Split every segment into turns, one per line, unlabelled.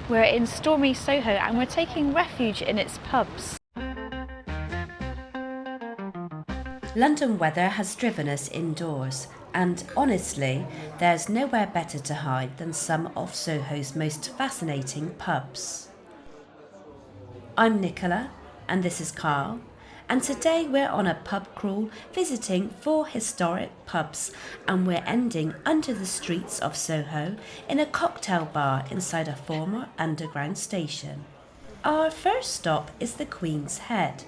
We're in stormy Soho and we're taking refuge in its pubs.
London weather has driven us indoors, and honestly, there's nowhere better to hide than some of Soho's most fascinating pubs. I'm Nicola, and this is Carl, and today we're on a pub crawl visiting 4 historic pubs, and we're ending under the streets of Soho in a cocktail bar inside a former underground station. Our first stop is the Queen's Head.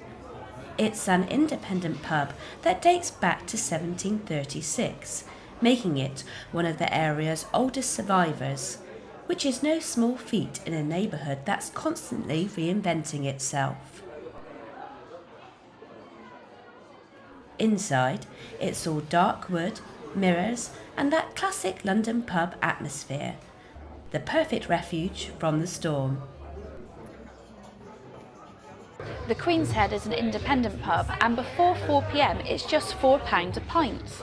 It's an independent pub that dates back to 1736, making it one of the area's oldest survivors, which is no small feat in a neighbourhood that's constantly reinventing itself. Inside, it's all dark wood, mirrors, and that classic London pub atmosphere, the perfect refuge from the storm.
The Queen's Head is an independent pub and before 4 p.m. it's just £4 a pint.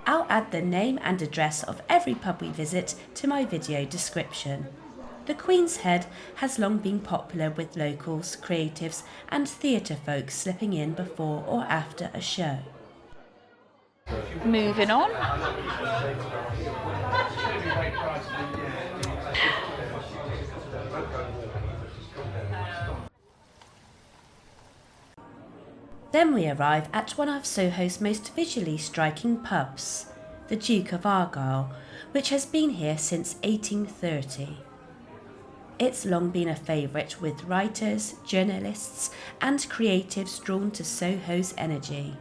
I'll add the name and address of every pub we visit to my video description. The Queen's Head has long been popular with locals, creatives and theatre folks slipping in before or after a show.
Moving on.
Then we arrive at one of Soho's most visually striking pubs, the Duke of Argyll, which has been here since 1830. It's long been a favourite with writers, journalists and creatives drawn to Soho's energy.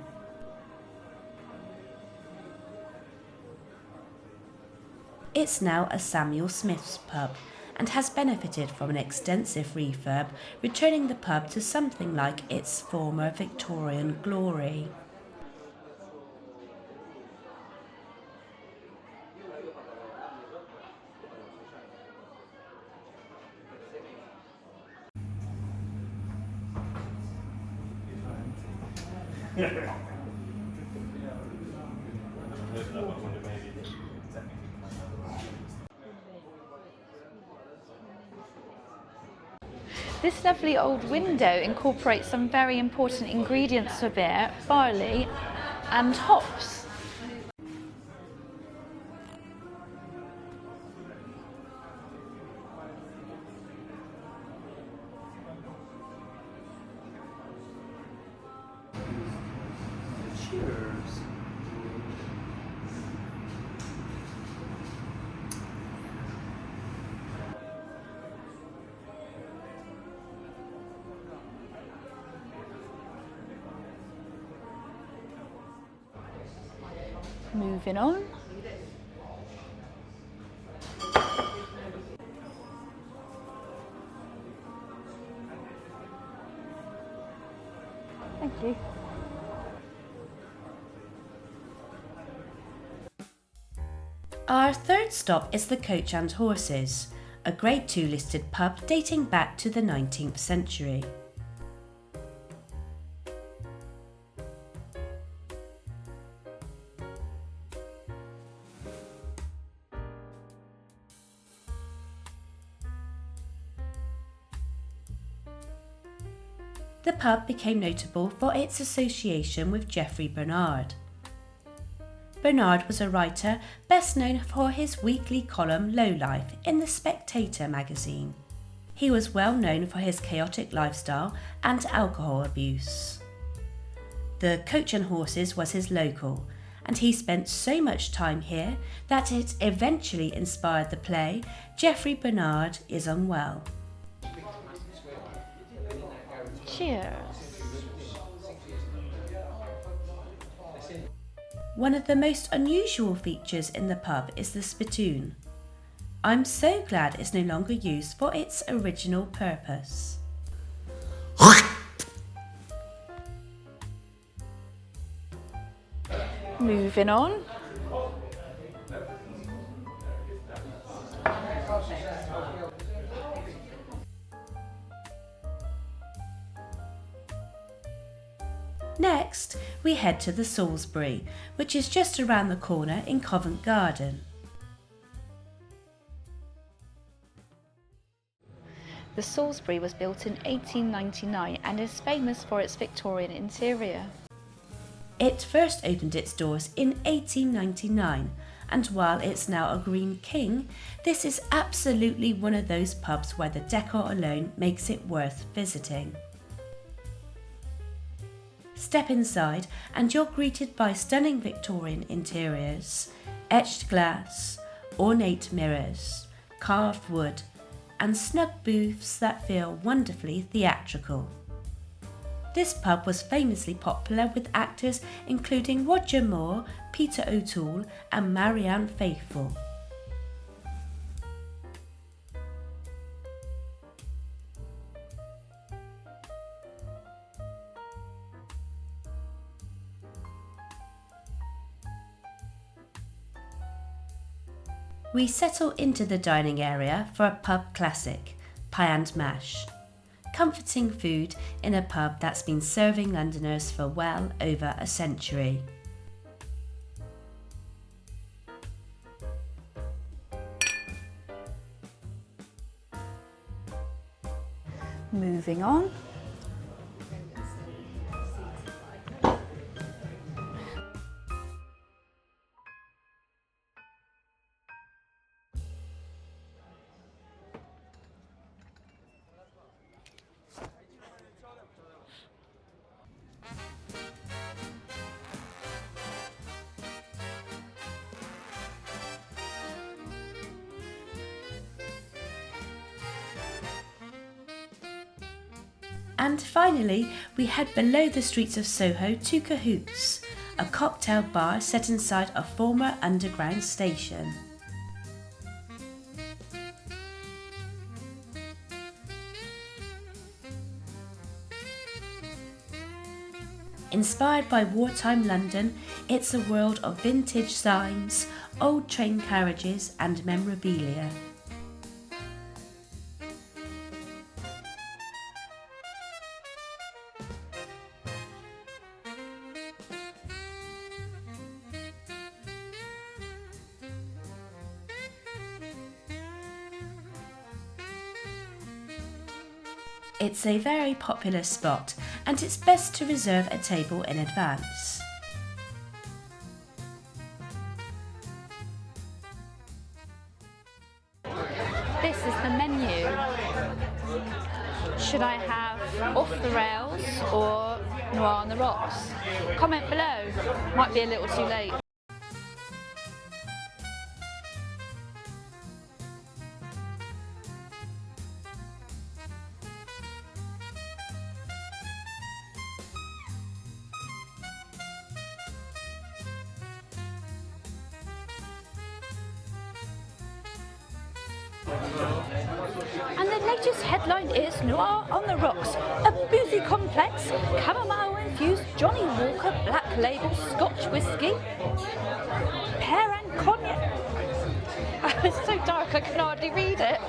It's now a Samuel Smith's pub and has benefited from an extensive refurb, returning the pub to something like its former Victorian glory.
This lovely old window incorporates some very important ingredients for beer, barley and hops.
Cheers.
Moving on. Thank you.
Our third stop is the Coach and Horses, a Grade 2 listed pub dating back to the 19th century. The pub became notable for its association with Geoffrey Bernard. Bernard was a writer best known for his weekly column Lowlife in The Spectator magazine. He was well known for his chaotic lifestyle and alcohol abuse. The Coach and Horses was his local, and he spent so much time here that it eventually inspired the play Geoffrey Bernard is Unwell.
Cheers.
One of the most unusual features in the pub is the spittoon. I'm so glad it's no longer used for its original purpose.
Moving on.
Next, we head to the Salisbury, which is just around the corner in Covent Garden.
The Salisbury was built in 1899 and is famous for its Victorian interior.
It first opened its doors in 1899, and while it's now a Green King, this is absolutely one of those pubs where the decor alone makes it worth visiting. Step inside and you're greeted by stunning Victorian interiors, etched glass, ornate mirrors, carved wood, and snug booths that feel wonderfully theatrical. This pub was famously popular with actors including Roger Moore, Peter O'Toole and Marianne Faithfull. We settle into the dining area for a pub classic, pie and mash. Comforting food in a pub that's been serving Londoners for well over a century.
Moving on.
And finally, we head below the streets of Soho to Cahoots, a cocktail bar set inside a former underground station. Inspired by wartime London, it's a world of vintage signs, old train carriages and memorabilia. It's a very popular spot and it's best to reserve a table in advance.
This is the menu. Should I have off the rails or noir on the rocks? Comment below. Might be a little too late. And the latest headline is Noir on the Rocks, a boozy complex, chamomile-infused Johnny Walker Black Label Scotch whisky, pear and cognac. It's so dark I can hardly read it.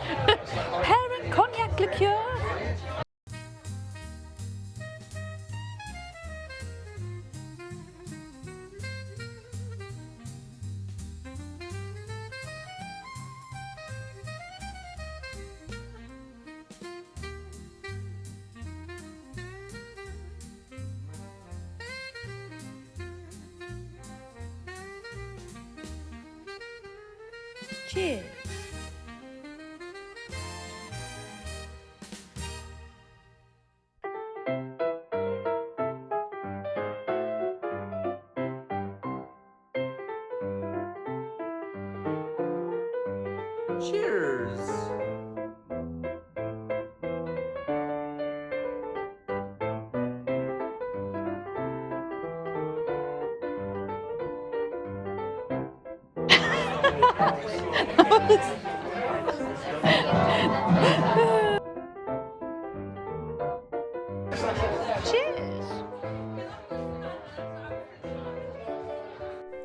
Pear and cognac liqueur. Cheers.
Cheers.
Cheers.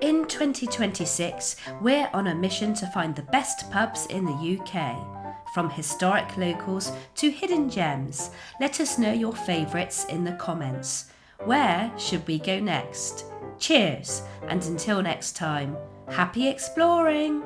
In 2026, we're on a mission to find the best pubs in the UK. From historic locals to hidden gems, let us know your favourites in the comments. Where should we go next? Cheers, and until next time, happy exploring!